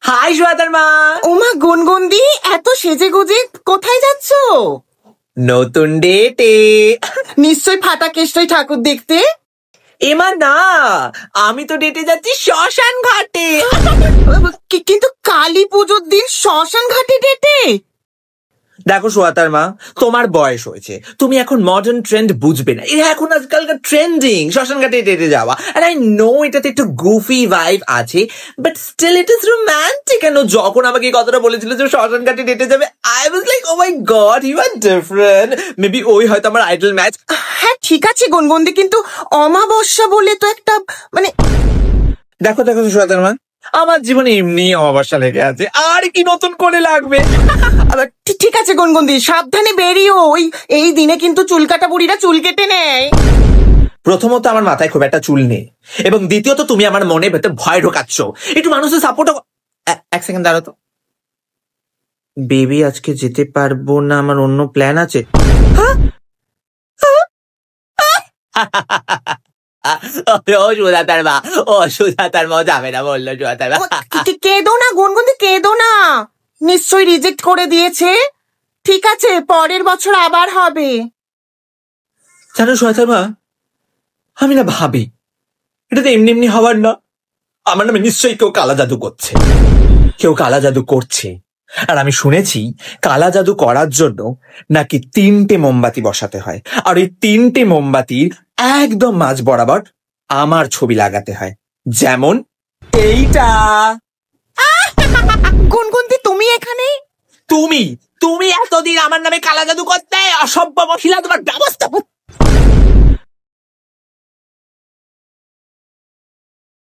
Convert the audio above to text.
High শ্বেতার মা। ওমা গুনগুনদি, এত সেজে গুজে কোথায় যাচ্ছ? নতুন ডেটে। নিশ্চয় ফাটা কেষ্টই ঠাকুর দেখতে। এমা না, আমি তো ডেটে যাচ্ছি শ্মশান ঘাটে। কিন্তু কালী পুজোর দিন শ্মশান ঘাটে ডেটে? দেখো শ্বেতার মা, তোমার বয়স হয়েছে, তুমি এখন মডার্ন ট্রেন্ড বুঝবে না। এটা এখন আজকালকার ট্রেন্ডিং শ্মশান ঘাটে ডেটে যাওয়া। আর আই নো এটাতে একটু গুফি ভাইব আছে, but still it is romantic. কেন যখন আমাকে এই কথাটা বলেছিল যে শ্মশান ঘাটে ডেটে যাবে, I was like oh my God, you are different. Maybe ওই হয়তো আমার আইডল ম্যাচ। হ্যাঁ ঠিক আছে গুনগুনদি, কিন্তু অমাবস্যা বলে তো একটা মানে। দেখো দেখো শ্বেতার মা, আমার জীবনে এমনি অমাবস্যা লেগে আছে, আর কি নতুন করে লাগবে। ঠিক আছে গুনগুনদি, সাবধানে বেরিও। এই দিনে কিন্তু চুল কাটা বুড়িরা চুল কেটে নেয়। প্রথমত আমার মাথায় খুব একটা চুল নেই, এবং দ্বিতীয়ত তুমি আমার মনে ভেতর ভয় ঢোকাচ্ছ। একটু মানুষের সাপোর্ট। এক সেকেন্ড দাঁড়াও তো। বেবি, আজকে যেতে পারবো না, আমার অন্য প্ল্যান আছে। ও সুজাতার মা, সুজাতার মা যাবে না বললো। সুজাতার মা কেঁদো না গুনগুনদি, কেঁদো না। নিশ্চয়ই রিজেক্ট করে দিয়েছে। ঠিক আছে, পরের বছর আবার হবে। জানো সুজাতার মা, আমি না ভাবি এটা তো এমনি এমনি হওয়ার না। আমার নামে নিশ্চয়ই কেউ কালা জাদু করছে, কেউ কালা জাদু করছে। আর আমি শুনেছি কালা জাদু করার জন্য নাকি 3টে মোমবাতি বসাতে হয়, আর ওই 3টে মোমবাতির একদম মাঝ বরাবর আমার ছবি লাগাতে হয়, যেমন এইটা। গুনগুনদি, তুমি এখানে? তুমি তুমি এতদিন আমার নামে কালা জাদু করতে, অসভ্য মহিলা, তোমার ব্যবস্থা।